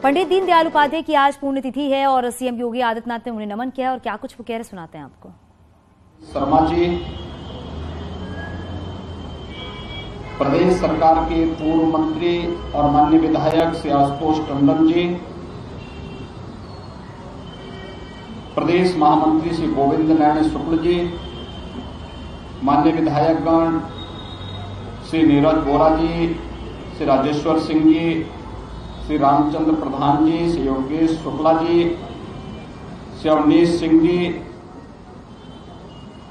पंडित दीनदयाल उपाध्याय की आज पुण्यतिथि है और सीएम योगी आदित्यनाथ ने उन्हें नमन किया और क्या कुछ वो कह रहे सुनाते हैं आपको। शर्मा जी प्रदेश सरकार के पूर्व मंत्री और माननीय विधायक श्री आशुतोष टंडन जी, प्रदेश महामंत्री श्री गोविंद नारायण शुक्ल जी, माननीय विधायकगण श्री नीरज बोरा जी, श्री राजेश्वर सिंह जी, श्री रामचंद्र प्रधान जी, श्री योगेश शुक्ला जी, श्री अवनीश सिंह जी,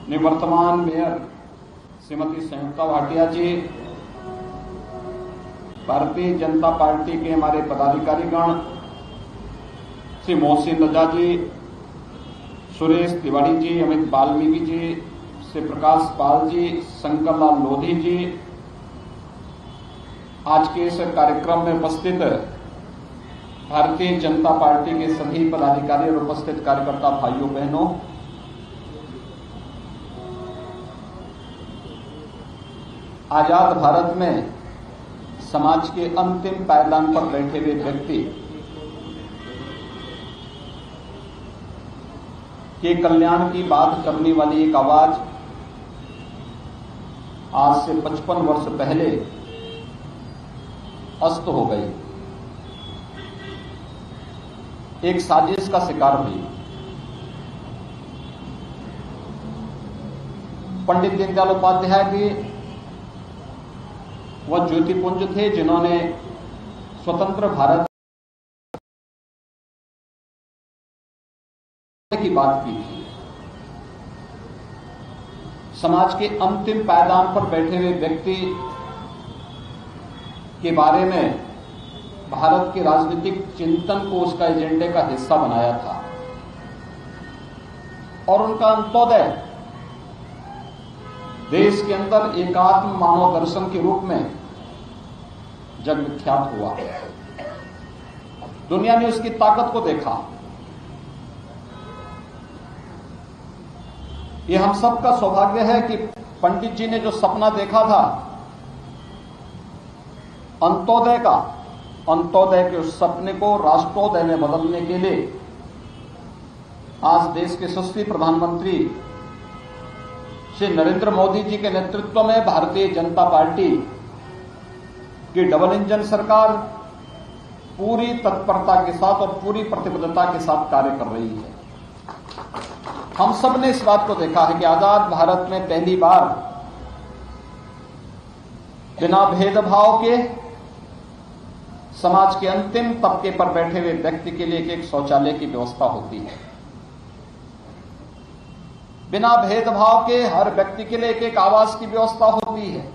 निवर्तमान मेयर श्रीमती संयुक्ता भाटिया जी, भारतीय जनता पार्टी के हमारे पदाधिकारीगण श्री मोहसिन रजा जी, सुरेश तिवारी जी, अमित वाल्मीकि जी, श्री प्रकाश पाल जी, शंकर लाल लोधी जी, आज के इस कार्यक्रम में उपस्थित भारतीय जनता पार्टी के सभी पदाधिकारी और उपस्थित कार्यकर्ता भाइयों बहनों, आजाद भारत में समाज के अंतिम पायदान पर बैठे हुए व्यक्ति के कल्याण की बात करने वाली एक आवाज आज से 55 वर्ष पहले अस्त हो गई, एक साजिश का शिकार हुई। पंडित दीनदयाल उपाध्याय भी वह ज्योतिपुंज थे जिन्होंने स्वतंत्र भारत की बात की थी। समाज के अंतिम पायदान पर बैठे हुए व्यक्ति के बारे में भारत के राजनीतिक चिंतन को उसका एजेंडे का हिस्सा बनाया था और उनका अंत्योदय देश के अंदर एकात्म मानव दर्शन के रूप में जग विख्यात हुआ। दुनिया ने उसकी ताकत को देखा। यह हम सबका सौभाग्य है कि पंडित जी ने जो सपना देखा था अंत्योदय के उस सपने को राष्ट्रोदय में बदलने के लिए आज देश के यशस्वी प्रधानमंत्री श्री नरेंद्र मोदी जी के नेतृत्व में भारतीय जनता पार्टी की डबल इंजन सरकार पूरी तत्परता के साथ और पूरी प्रतिबद्धता के साथ कार्य कर रही है। हम सब ने इस बात को देखा है कि आजाद भारत में पहली बार बिना भेदभाव के समाज के अंतिम तबके पर बैठे हुए व्यक्ति के लिए एक शौचालय की व्यवस्था होती है। बिना भेदभाव के हर व्यक्ति के लिए एक आवास की व्यवस्था होती है।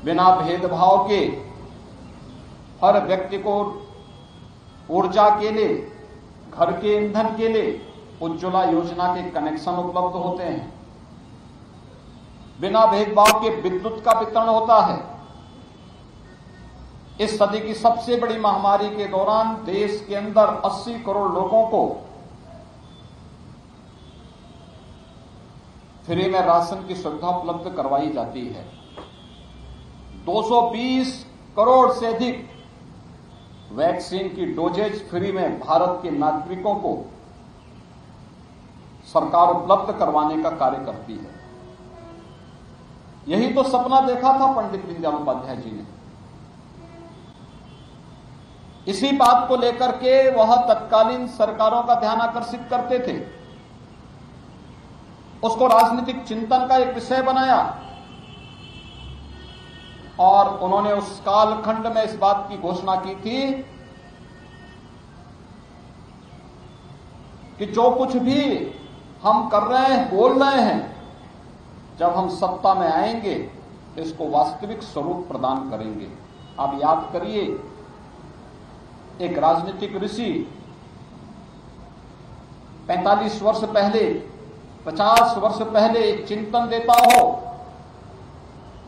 बिना भेदभाव के हर व्यक्ति को ऊर्जा के लिए, घर के ईंधन के लिए उज्ज्वला योजना के कनेक्शन उपलब्ध होते हैं। बिना भेदभाव के विद्युत का वितरण होता है। इस सदी की सबसे बड़ी महामारी के दौरान देश के अंदर 80 करोड़ लोगों को फ्री में राशन की सुविधा उपलब्ध करवाई जाती है। 220 करोड़ से अधिक वैक्सीन की डोजेज फ्री में भारत के नागरिकों को सरकार उपलब्ध करवाने का कार्य करती है। यही तो सपना देखा था पंडित दीनदयाल उपाध्याय जी ने। इसी बात को लेकर के वह तत्कालीन सरकारों का ध्यान आकर्षित करते थे, उसको राजनीतिक चिंतन का एक विषय बनाया और उन्होंने उस कालखंड में इस बात की घोषणा की थी कि जो कुछ भी हम कर रहे हैं, बोल रहे हैं, जब हम सत्ता में आएंगे इसको वास्तविक स्वरूप प्रदान करेंगे। आप याद करिए, एक राजनीतिक ऋषि 45 वर्ष पहले, 50 वर्ष पहले एक चिंतन देता हो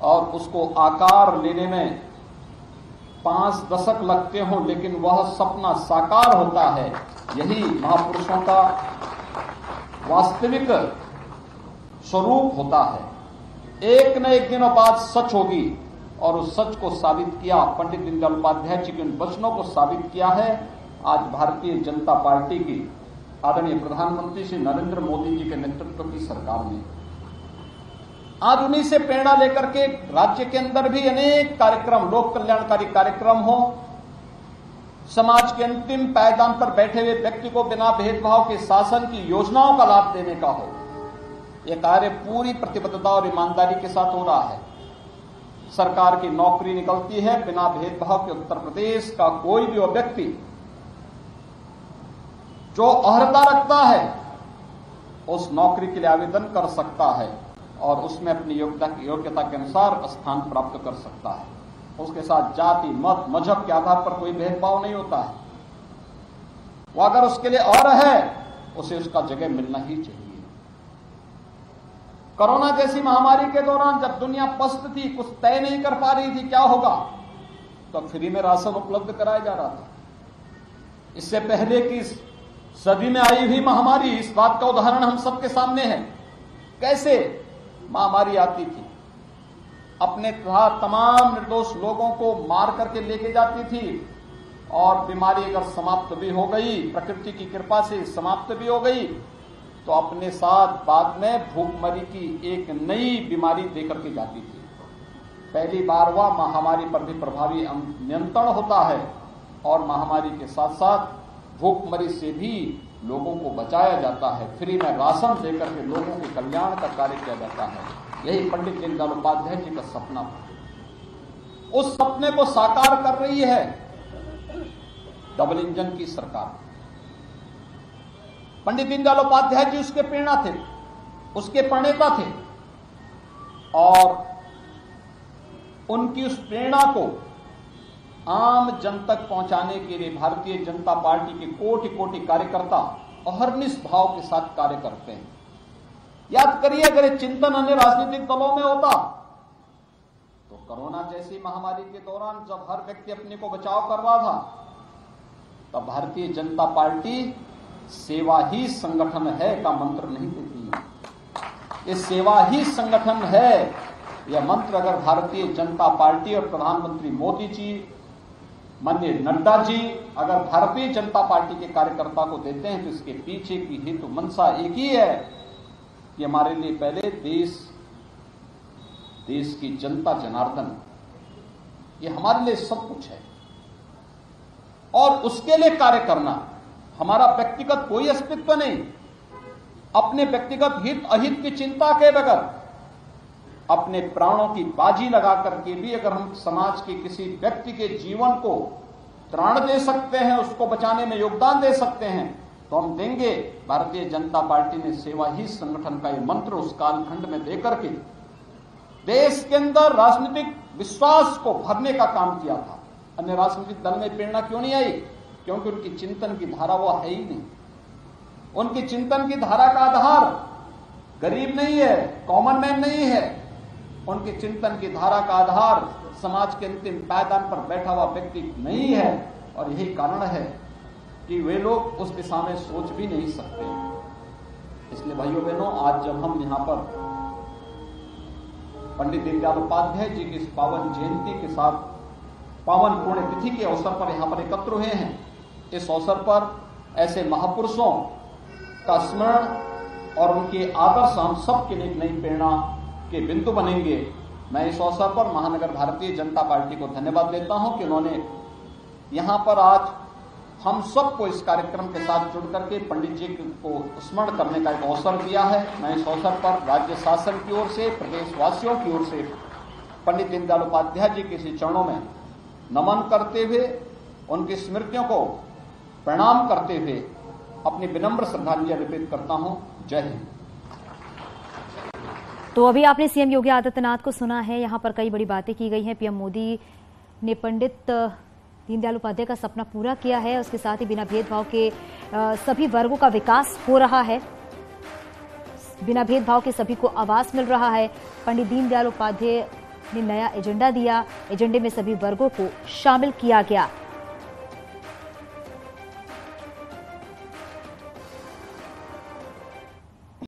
और उसको आकार लेने में 5 दशक लगते हो, लेकिन वह सपना साकार होता है। यही महापुरुषों का वास्तविक स्वरूप होता है। एक न एक दिन बाद सच होगी और उस सच को साबित किया, पंडित दीनदयाल उपाध्याय जी के उन वचनों को साबित किया है आज भारतीय जनता पार्टी की आदरणीय प्रधानमंत्री श्री नरेंद्र मोदी जी के नेतृत्व की सरकार ने। आज उन्हीं से प्रेरणा लेकर के राज्य के अंदर भी अनेक कार्यक्रम, लोक कल्याणकारी कार्यक्रम हो, समाज के अंतिम पायदान पर बैठे हुए व्यक्ति को बिना भेदभाव के शासन की योजनाओं का लाभ देने का हो। यह कार्य पूरी प्रतिबद्धता और ईमानदारी के साथ हो रहा है। सरकार की नौकरी निकलती है, बिना भेदभाव के उत्तर प्रदेश का कोई भी व्यक्ति जो अर्हता रखता है उस नौकरी के लिए आवेदन कर सकता है और उसमें अपनी योग्यता के अनुसार स्थान प्राप्त कर सकता है। उसके साथ जाति, मत, मजहब के आधार पर कोई भेदभाव नहीं होता है। वो अगर उसके लिए और है, उसे उसका जगह मिलना ही चाहिए। कोरोना जैसी महामारी के दौरान जब दुनिया पस्त थी, कुछ तय नहीं कर पा रही थी क्या होगा, तो फ्री में राशन उपलब्ध कराया जा रहा था। इससे पहले की सदी में आई हुई महामारी, इस बात का उदाहरण हम सबके सामने है। कैसे महामारी आती थी, अपने तमाम निर्दोष लोगों को मार करके लेके जाती थी और बीमारी अगर समाप्त भी हो गई, प्रकृति की कृपा से समाप्त भी हो गई, तो अपने साथ बाद में भूखमरी की एक नई बीमारी देकर के जाती थी। पहली बार वह महामारी पर भी प्रभावी नियंत्रण होता है और महामारी के साथ साथ भूखमरी से भी लोगों को बचाया जाता है। फ्री में राशन देकर के लोगों के कल्याण का कार्य किया जाता है। यही पंडित दीनदयाल उपाध्याय जी का सपना था। उस सपने को साकार कर रही है डबल इंजन की सरकार। पंडित दीनदयाल उपाध्याय जी उसके प्रेरणा थे, उसके प्रणेता थे और उनकी उस प्रेरणा को आम जन तक पहुंचाने के लिए भारतीय जनता पार्टी के कोटि कोटि कार्यकर्ता अहर्निश भाव के साथ कार्य करते हैं। याद करिए, अगर ये चिंतन अन्य राजनीतिक दलों में होता तो कोरोना जैसी महामारी के दौरान जब हर व्यक्ति अपने को बचाव कर रहा था, तब भारतीय जनता पार्टी सेवा ही संगठन है का मंत्र नहीं देती। ये सेवा ही संगठन है, यह मंत्र अगर भारतीय जनता पार्टी और प्रधानमंत्री मोदी जी, माननीय नड्डा जी अगर भारतीय जनता पार्टी के कार्यकर्ता को देते हैं, तो इसके पीछे की हेतु मंशा एक ही है कि हमारे लिए पहले देश की जनता जनार्दन, ये हमारे लिए सब कुछ है और उसके लिए कार्य करना। हमारा व्यक्तिगत कोई अस्तित्व नहीं, अपने व्यक्तिगत हित अहित की चिंता के बगैर अपने प्राणों की बाजी लगा करके भी अगर हम समाज के किसी व्यक्ति के जीवन को त्राण दे सकते हैं, उसको बचाने में योगदान दे सकते हैं, तो हम देंगे। भारतीय जनता पार्टी ने सेवा ही संगठन का ये मंत्र उस कालखंड में देकर के देश के अंदर राजनीतिक विश्वास को भरने का काम किया था। अन्य राजनीतिक दल में प्रेरणा क्यों नहीं आई? क्योंकि उनकी चिंतन की धारा वो है ही नहीं। उनकी चिंतन की धारा का आधार गरीब नहीं है, कॉमन मैन नहीं है। उनके चिंतन की धारा का आधार समाज के अंतिम पायदान पर बैठा हुआ व्यक्ति नहीं है और यही कारण है कि वे लोग उस दिशा में सोच भी नहीं सकते। इसलिए भाइयों बहनों, आज जब हम यहां पर पंडित दीनदयाल उपाध्याय जी की इस पावन जयंती के साथ पावन पुण्यतिथि के अवसर पर यहां पर एकत्र हुए हैं, इस अवसर पर ऐसे महापुरुषों का स्मरण और उनके आदर्श हम सबके लिए एक नई प्रेरणा के बिंदु बनेंगे। मैं इस अवसर पर महानगर भारतीय जनता पार्टी को धन्यवाद देता हूं कि उन्होंने यहां पर आज हम सबको इस कार्यक्रम के साथ जुड़ करके पंडित जी को स्मरण करने का एक अवसर दिया है। मैं इस अवसर पर राज्य शासन की ओर से, प्रदेशवासियों की ओर से पंडित दीनदयाल उपाध्याय जी के श्री चरणों में नमन करते हुए, उनकी स्मृतियों को प्रणाम करते हुए अपनी विनम्र श्रद्धांजलि अर्पित करता हूं। जय हिंद। तो अभी आपने सीएम योगी आदित्यनाथ को सुना है। यहाँ पर कई बड़ी बातें की गई हैं। पीएम मोदी ने पंडित दीनदयाल उपाध्याय का सपना पूरा किया है, उसके साथ ही बिना भेदभाव के सभी वर्गों का विकास हो रहा है, बिना भेदभाव के सभी को आवास मिल रहा है। पंडित दीनदयाल उपाध्याय ने नया एजेंडा दिया, एजेंडे में सभी वर्गों को शामिल किया गया।